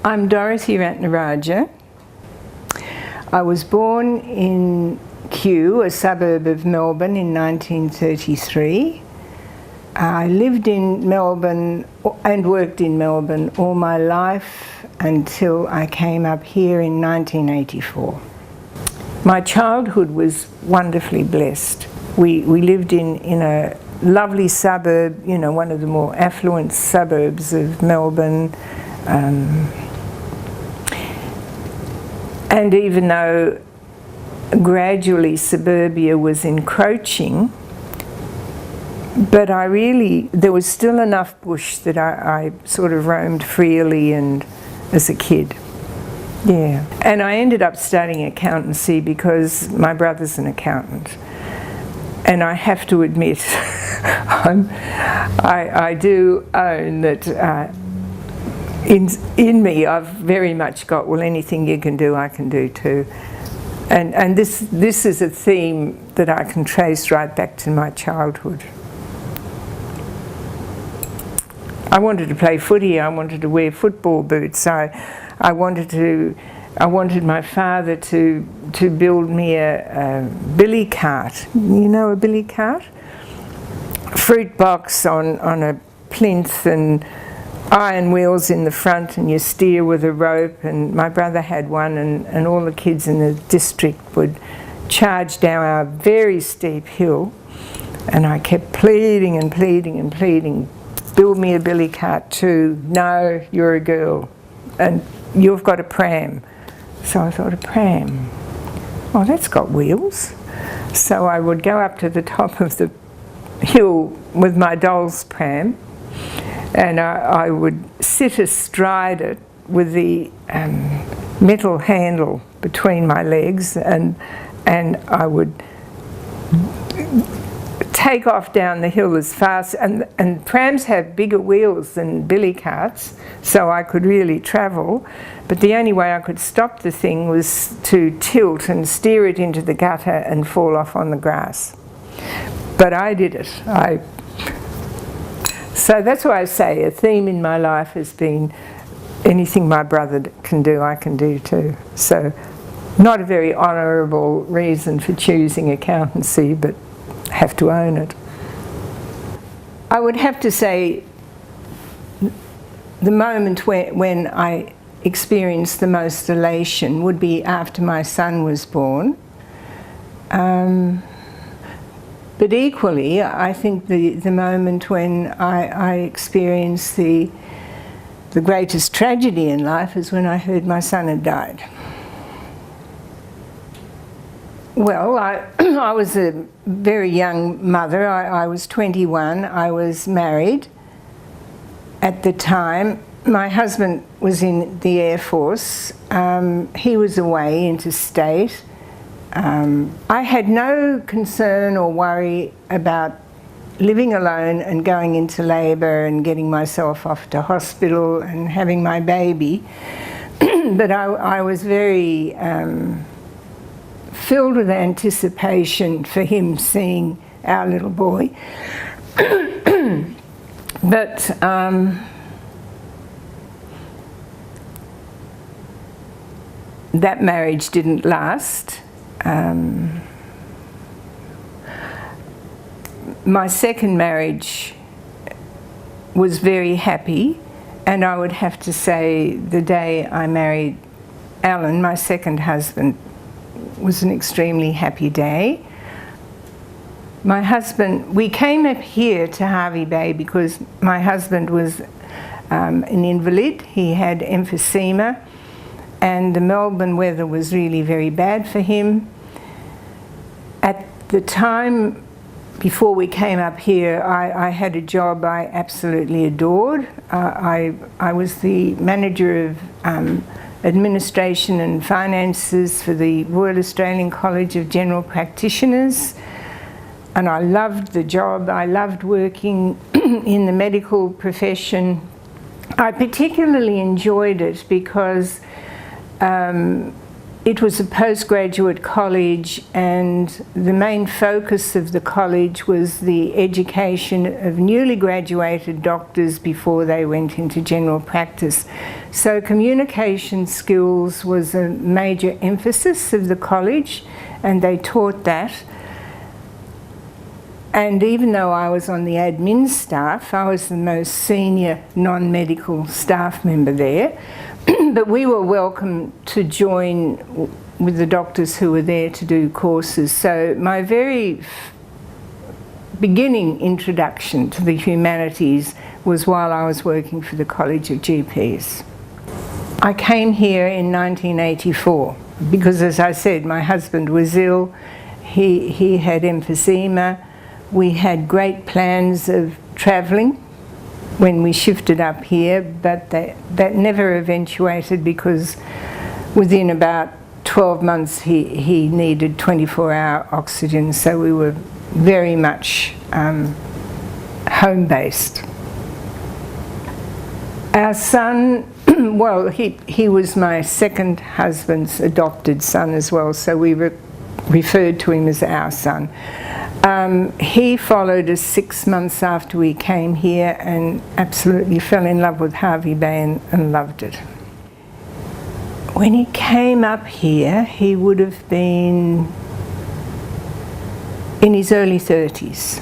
I'm Dorothy Ratnarajah. I was born in Kew, a suburb of Melbourne, in 1933. I lived in Melbourne and worked in Melbourne all my life until I came up here in 1984. My childhood was wonderfully blessed. We lived in a lovely suburb, you know, one of the more affluent suburbs of Melbourne. And even though gradually suburbia was encroaching, but there was still enough bush that I sort of roamed freely and as a kid. Yeah. And I ended up studying accountancy because my brother's an accountant. And I have to admit, I do own that in me I've very much got, well, anything you can do, I can do too. And this is a theme that I can trace right back to my childhood. I wanted to play footy, I wanted to wear football boots, I wanted my father to build me a billy cart. You know a billy cart? Fruit box on a plinth and iron wheels in the front, and you steer with a rope, and my brother had one, and all the kids in the district would charge down a very steep hill, and I kept pleading and pleading and pleading, build me a billy cart too. No, you're a girl and you've got a pram. So I thought, a pram, oh, that's got wheels. So I would go up to the top of the hill with my doll's pram, and I would sit astride it with the metal handle between my legs, and I would take off down the hill as fast, and prams have bigger wheels than billy carts, so I could really travel, but the only way I could stop the thing was to tilt and steer it into the gutter and fall off on the grass. But I did it. So that's why I say a theme in my life has been anything my brother can do, I can do too. So not a very honourable reason for choosing accountancy, but have to own it. I would have to say the moment when I experienced the most elation would be after my son was born. But equally, I think the moment when I experienced the greatest tragedy in life is when I heard my son had died. Well, I was a very young mother. I was 21. I was married at the time. My husband was in the Air Force. He was away interstate. I had no concern or worry about living alone and going into labour and getting myself off to hospital and having my baby. But I was very filled with anticipation for him seeing our little boy. But that marriage didn't last. My second marriage was very happy, and I would have to say the day I married Alan, my second husband, was an extremely happy day. My husband, we came up here to Hervey Bay because my husband was an invalid. He had emphysema, and the Melbourne weather was really very bad for him. At the time before we came up here, I had a job I absolutely adored. I was the manager of Administration and Finances for the Royal Australian College of General Practitioners, and I loved the job. I loved working in the medical profession. I particularly enjoyed it because It was a postgraduate college, and the main focus of the college was the education of newly graduated doctors before they went into general practice. So communication skills was a major emphasis of the college, and they taught that. And even though I was on the admin staff, I was the most senior non-medical staff member there. But we were welcome to join with the doctors who were there to do courses. So my very beginning introduction to the humanities was while I was working for the College of GPs. I came here in 1984 because, as I said, my husband was ill. He had emphysema. We had great plans of travelling when we shifted up here, but that never eventuated because within about 12 months he needed 24-hour oxygen, so we were very much home-based. Our son, well, he was my second husband's adopted son as well, so we referred to him as our son. He followed us 6 months after we came here and absolutely fell in love with Hervey Bay and loved it. When he came up here, he would have been in his early 30s.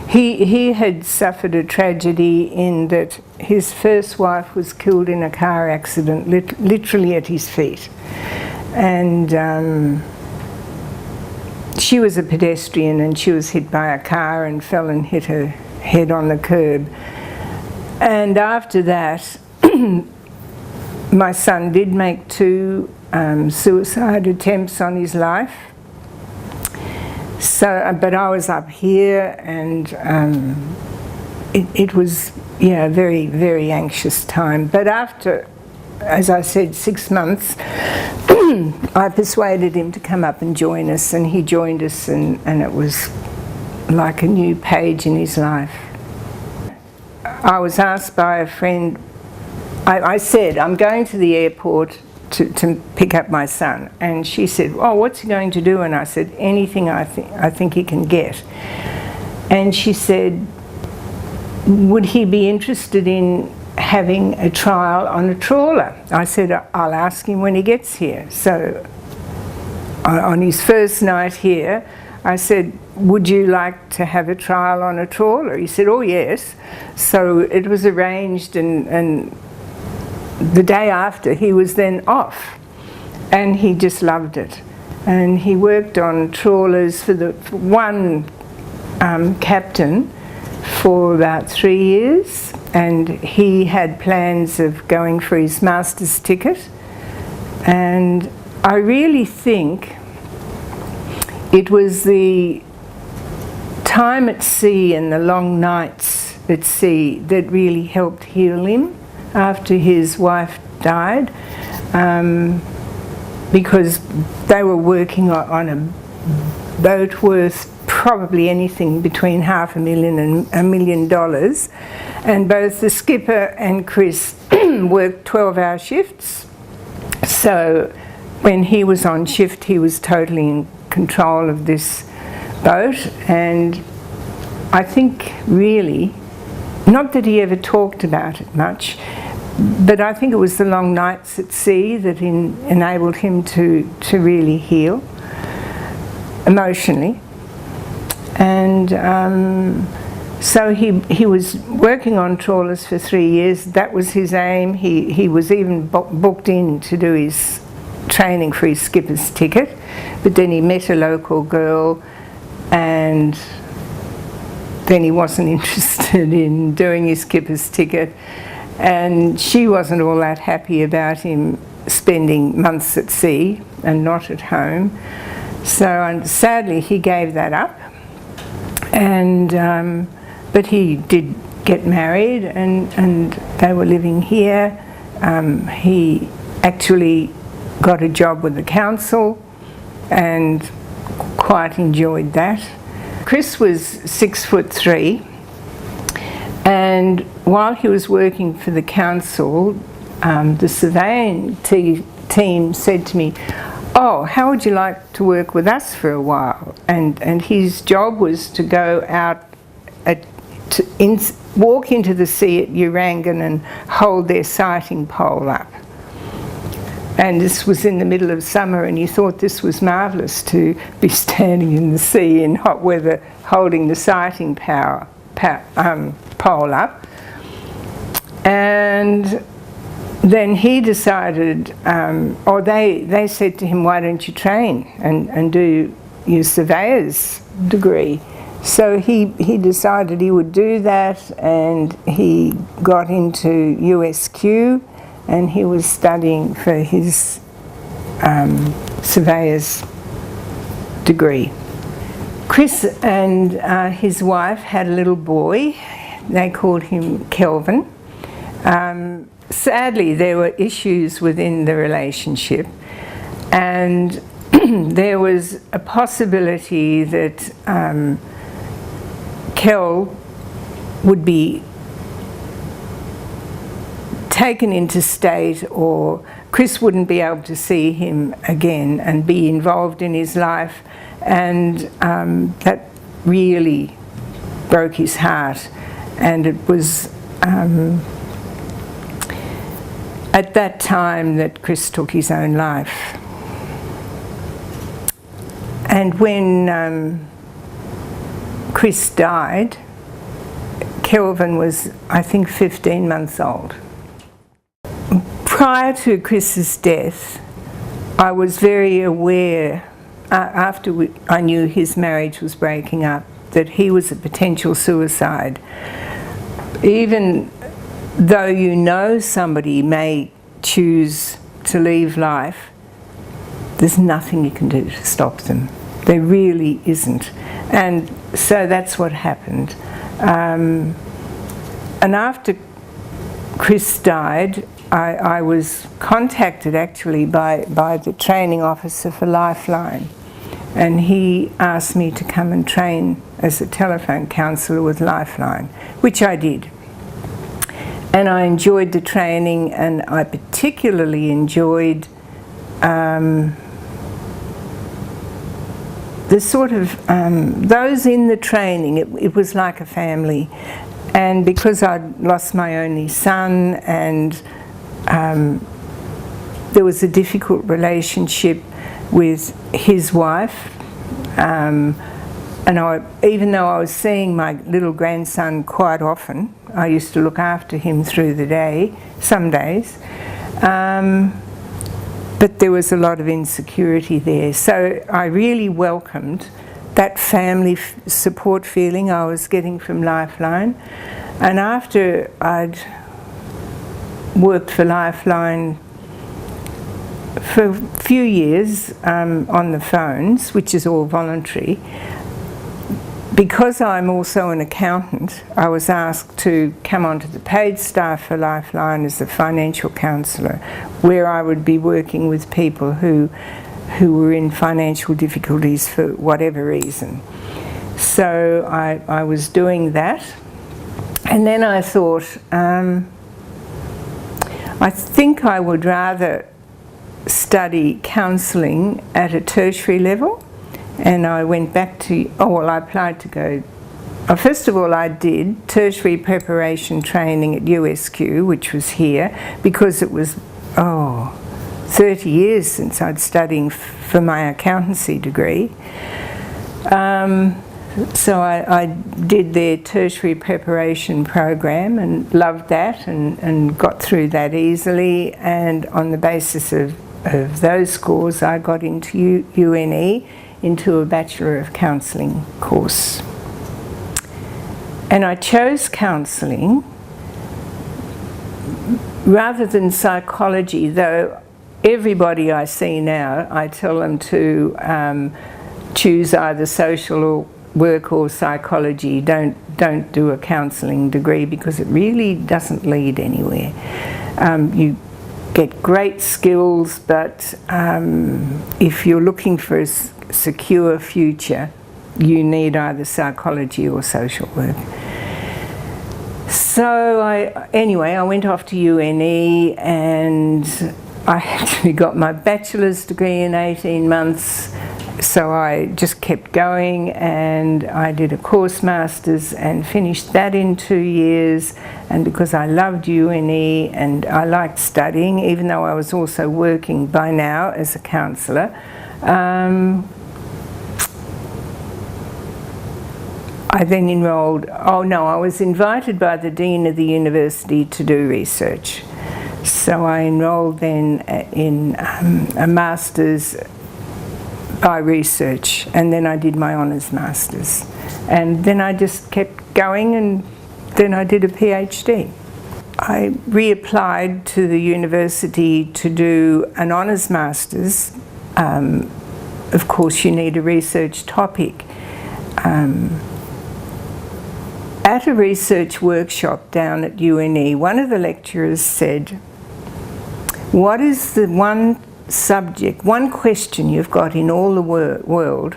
He had suffered a tragedy in that his first wife was killed in a car accident, literally at his feet. And she was a pedestrian, and she was hit by a car and fell and hit her head on the curb. And after that, my son did make 2 suicide attempts on his life. So, but I was up here, and it was, yeah, a very, very anxious time. But after, as I said, 6 months, I persuaded him to come up and join us, and he joined us, and it was like a new page in his life. I was asked by a friend, I said, I'm going to the airport to pick up my son, and she said, oh, what's he going to do? And I said, anything I think he can get. And she said, would he be interested in having a trial on a trawler? I said, I'll ask him when he gets here. So on his first night here, I said, would you like to have a trial on a trawler? He said, oh yes. So it was arranged, and the day after he was then off, and he just loved it. And he worked on trawlers for one captain for about 3 years, and he had plans of going for his master's ticket. And I really think it was the time at sea and the long nights at sea that really helped heal him after his wife died, because they were working on a boat worth probably anything between $500,000 and $1 million, and both the skipper and Chris worked 12-hour shifts. So when he was on shift, he was totally in control of this boat. And I think really, not that he ever talked about it much, but I think it was the long nights at sea that enabled him to really heal emotionally. And so he was working on trawlers for 3 years. That was his aim. He was even booked in to do his training for his skipper's ticket, but then he met a local girl, and then he wasn't interested in doing his skipper's ticket, and she wasn't all that happy about him spending months at sea and not at home. So sadly he gave that up, and but he did get married, and they were living here. He actually got a job with the council and quite enjoyed that. Chris was 6'3", and while he was working for the council, the surveying team said to me, "Oh, how would you like to work with us for a while?" And his job was to go out walk into the sea at Urangan and hold their sighting pole up. And this was in the middle of summer, and you thought this was marvellous to be standing in the sea in hot weather holding the sighting pole up. And then he decided, or they said to him, "Why don't you train and do your surveyor's degree?" So he decided he would do that, and he got into USQ, and he was studying for his surveyor's degree. Chris and his wife had a little boy. They called him Kelvin. Sadly, there were issues within the relationship, and there was a possibility that Kel would be taken interstate, or Chris wouldn't be able to see him again and be involved in his life, and that really broke his heart. And it was at that time that Chris took his own life. And when Chris died, Kelvin was, I think, 15 months old. Prior to Chris's death, I was very aware, after I knew his marriage was breaking up, that he was a potential suicide. Even though you know somebody may choose to leave life, there's nothing you can do to stop them. There really isn't. And so that's what happened. And after Chris died, I was contacted actually by the training officer for Lifeline, and he asked me to come and train as a telephone counsellor with Lifeline, which I did. And I enjoyed the training, and I particularly enjoyed the sort of, those in the training, it was like a family. And because I'd lost my only son, and there was a difficult relationship with his wife, and even though I was seeing my little grandson quite often, I used to look after him through the day, some days, but there was a lot of insecurity there. So I really welcomed that family support feeling I was getting from Lifeline. And after I'd worked for Lifeline for a few years on the phones, which is all voluntary, because I'm also an accountant, I was asked to come onto the paid staff for Lifeline as a financial counsellor, where I would be working with people who were in financial difficulties for whatever reason. So I was doing that, and then I thought, I think I would rather study counselling at a tertiary level. And I went back to, I applied to go, first of all I did tertiary preparation training at USQ, which was here, because it was, 30 years since I'd studied for my accountancy degree. So I did their tertiary preparation program and loved that, and got through that easily, and on the basis of those scores I got into UNE, into a Bachelor of Counselling course. And I chose counselling rather than psychology, though everybody I see now, I tell them to choose either social work or psychology. Don't do a counselling degree, because it really doesn't lead anywhere. You get great skills, but if you're looking for a secure future, you need either psychology or social work. So I went off to UNE, and I actually got my bachelor's degree in 18 months, so I just kept going, and I did a course masters and finished that in 2 years. And because I loved UNE and I liked studying, even though I was also working by now as a counsellor, I then enrolled, I was invited by the Dean of the University to do research. So I enrolled then in a Master's by research, and then I did my Honours Masters. And then I just kept going, and then I did a PhD. I reapplied to the university to do an Honours Masters. Of course, you need a research topic. At a research workshop down at UNE, one of the lecturers said, "What is the one subject, one question you've got in all the world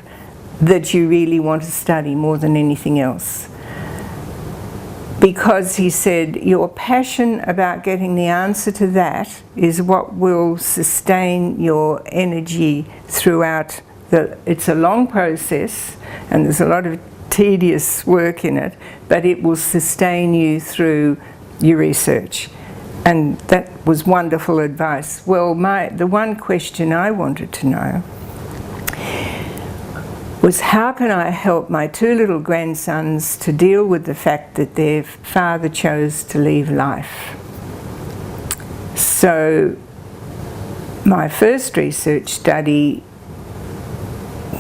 that you really want to study more than anything else?" Because he said, your passion about getting the answer to that is what will sustain your energy throughout it's a long process, and there's a lot of tedious work in it, but it will sustain you through your research. And that was wonderful advice. Well, the one question I wanted to know was, how can I help my 2 little grandsons to deal with the fact that their father chose to leave life? So my first research study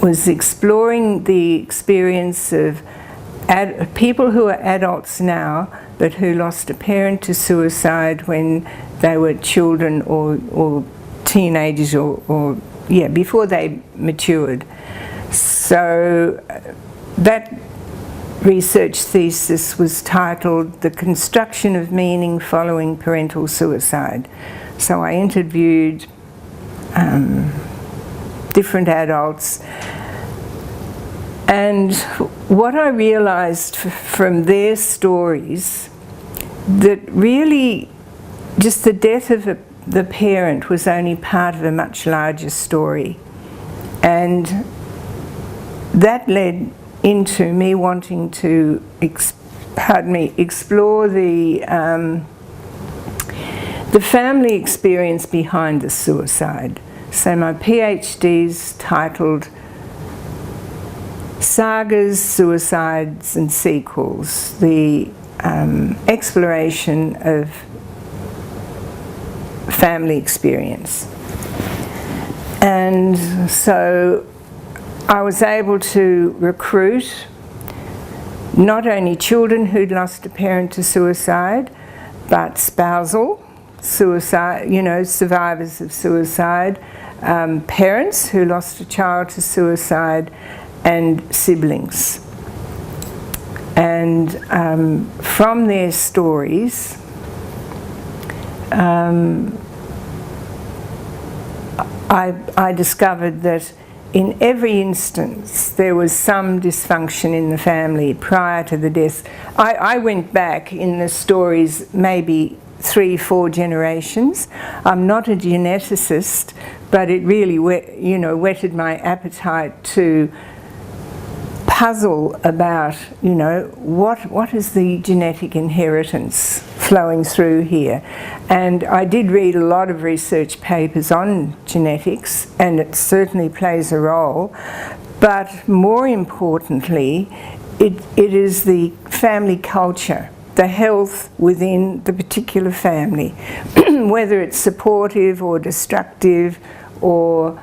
was exploring the experience of people who are adults now, but who lost a parent to suicide when they were children or teenagers or before they matured. So that research thesis was titled "The Construction of Meaning Following Parental Suicide." So I interviewed different adults, and what I realised from their stories, that really just the death of the parent was only part of a much larger story, and that led into me wanting to explore the family experience behind the suicide. So my PhD's titled "Sagas, Suicides and Sequels, the exploration of family experience." And so I was able to recruit not only children who'd lost a parent to suicide, but spousal suicide, survivors of suicide, parents who lost a child to suicide, and siblings. And from their stories, I discovered that in every instance there was some dysfunction in the family prior to the death. I went back in the stories maybe 3-4 generations. I'm not a geneticist, but it really whetted my appetite to puzzle about, what is the genetic inheritance flowing through here. And I did read a lot of research papers on genetics, and it certainly plays a role, but more importantly, it is the family culture, the health within the particular family, whether it's supportive or destructive or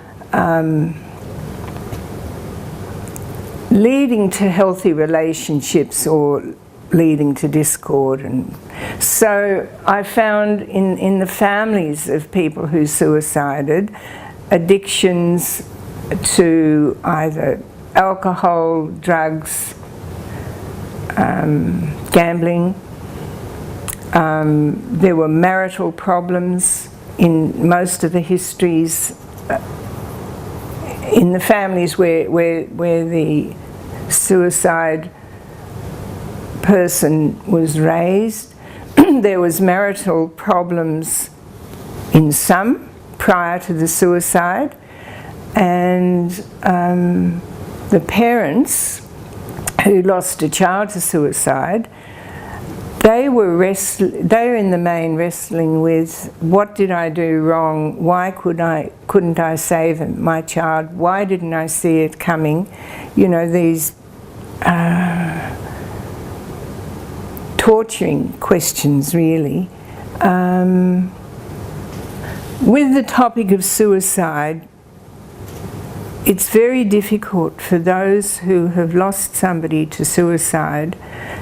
leading to healthy relationships or leading to discord. And so I found in the families of people who suicided, addictions to either alcohol, drugs, gambling. There were marital problems in most of the histories in the families where the suicide person was raised. There was marital problems in some prior to the suicide, and the parents who lost a child to suicide, they were in the main wrestling with, what did I do wrong? Why couldn't I save my child? Why didn't I see it coming? You know, these torturing questions, really. With the topic of suicide, it's very difficult for those who have lost somebody to suicide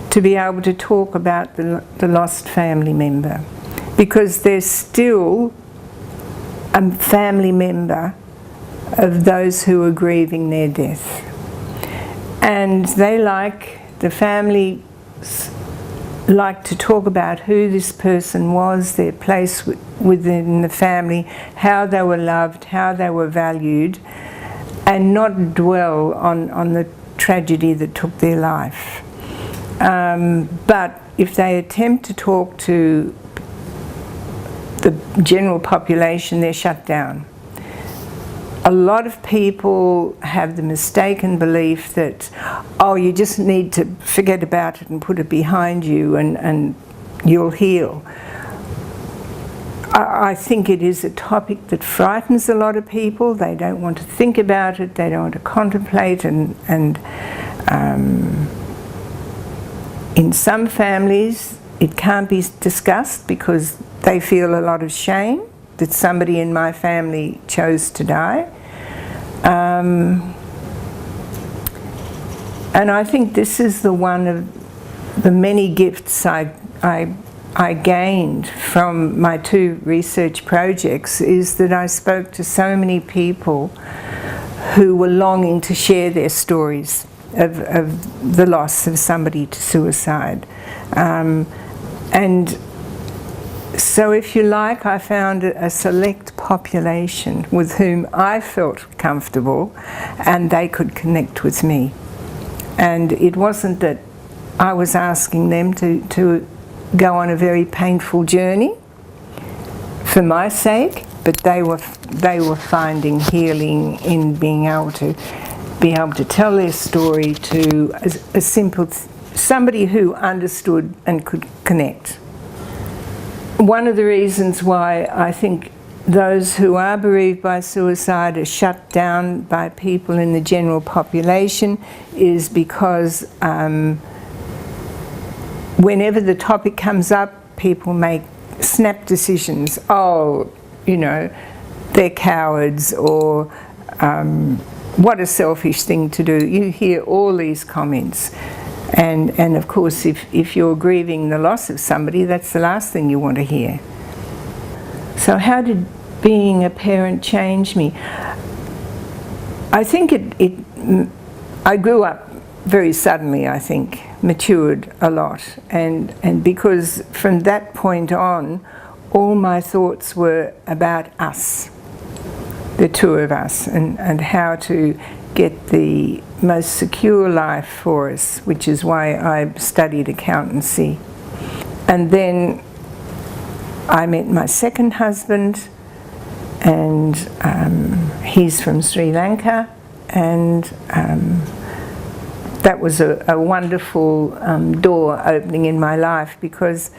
to be able to talk about the lost family member, because they're still a family member of those who are grieving their death. And the family like to talk about who this person was, their place within the family, how they were loved, how they were valued, and not dwell on the tragedy that took their life. But if they attempt to talk to the general population, they're shut down. A lot of people have the mistaken belief that, oh, you just need to forget about it and put it behind you and you'll heal. I think it is a topic that frightens a lot of people. They don't want to think about it, they don't want to contemplate, and in some families it can't be discussed because they feel a lot of shame that somebody in my family chose to die. And I think this is one of the many gifts I gained from my 2 research projects, is that I spoke to so many people who were longing to share their stories of the loss of somebody to suicide. And so, if you like, I found a select population with whom I felt comfortable and they could connect with me. And it wasn't that I was asking them to go on a very painful journey for my sake, but they were finding healing in being able to tell their story to a simple somebody who understood and could connect. One of the reasons why I think those who are bereaved by suicide are shut down by people in the general population is because whenever the topic comes up, people make snap decisions. Oh, you know, they're cowards, or what a selfish thing to do. You hear all these comments. And of course, if you're grieving the loss of somebody, that's the last thing you want to hear. So how did being a parent change me? I think I grew up very suddenly, I think, matured a lot. And because from that point on, all my thoughts were about us, the 2 of us, and how to get the most secure life for us, which is why I studied accountancy. And then I met my second husband, and he's from Sri Lanka, and that was a wonderful door opening in my life, because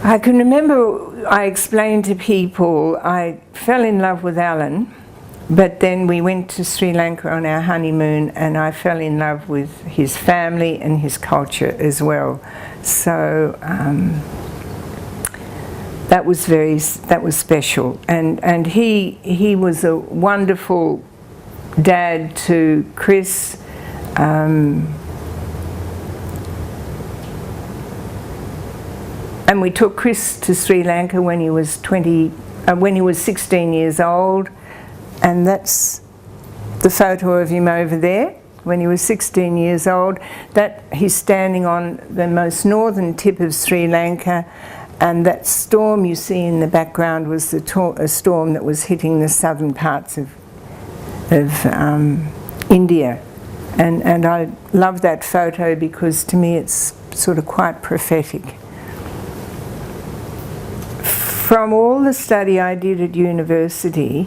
I can remember I explained to people I fell in love with Alan, but then we went to Sri Lanka on our honeymoon and I fell in love with his family and his culture as well. So that was special, and he was a wonderful dad to Chris. And we took Chris to Sri Lanka when he was 16 years old, and that's the photo of him over there when he was 16 years old. That he's standing on the most northern tip of Sri Lanka, and that storm you see in the background was a storm that was hitting the southern parts of India. And I love that photo because to me it's sort of quite prophetic. from all the study I did at university,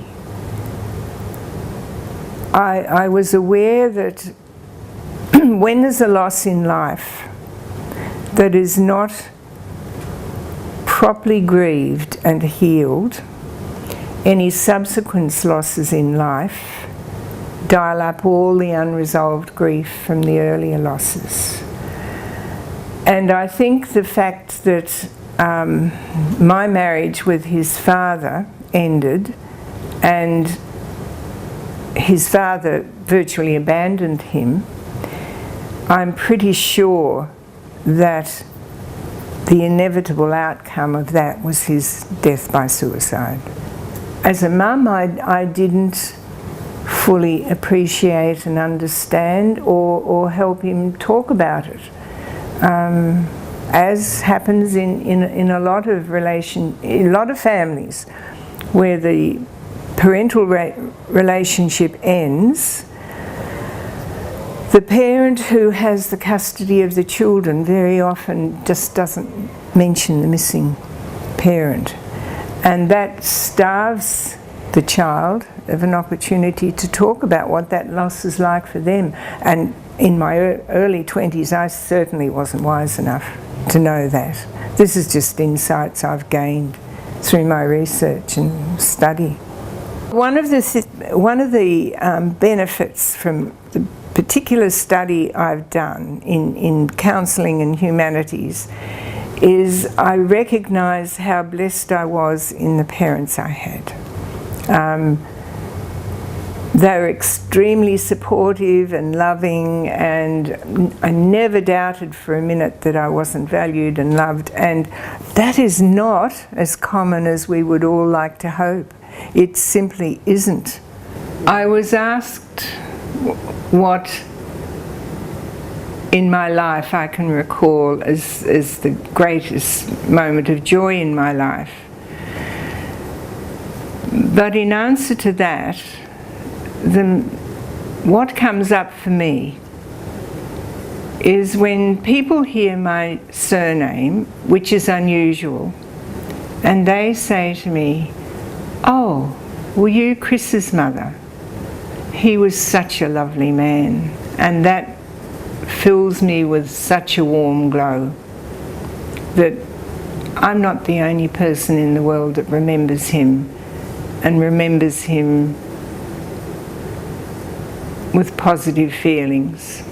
I was aware that when there's a loss in life that is not properly grieved and healed, any subsequent losses in life dial up all the unresolved grief from the earlier losses. And I think the fact that my marriage with his father ended and his father virtually abandoned him, I'm pretty sure that the inevitable outcome of that was his death by suicide. As a mum, I didn't fully appreciate and understand or help him talk about it. As happens in a lot of families where the parental relationship ends, the parent who has the custody of the children very often just doesn't mention the missing parent, and that starves the child of an opportunity to talk about what that loss is like for them. And in my early 20s, I certainly wasn't wise enough to know that. This is just insights I've gained through my research and study. One of the benefits from the particular study I've done in counselling and humanities is I recognise how blessed I was in the parents I had. They were extremely supportive and loving, and I never doubted for a minute that I wasn't valued and loved, and that is not as common as we would all like to hope. It simply isn't. I was asked what in my life I can recall as the greatest moment of joy in my life. But in answer to that, what comes up for me is when people hear my surname, which is unusual, and they say to me, "Oh, were you Chris's mother? He was such a lovely man," and that fills me with such a warm glow that I'm not the only person in the world that remembers him, and remembers him with positive feelings.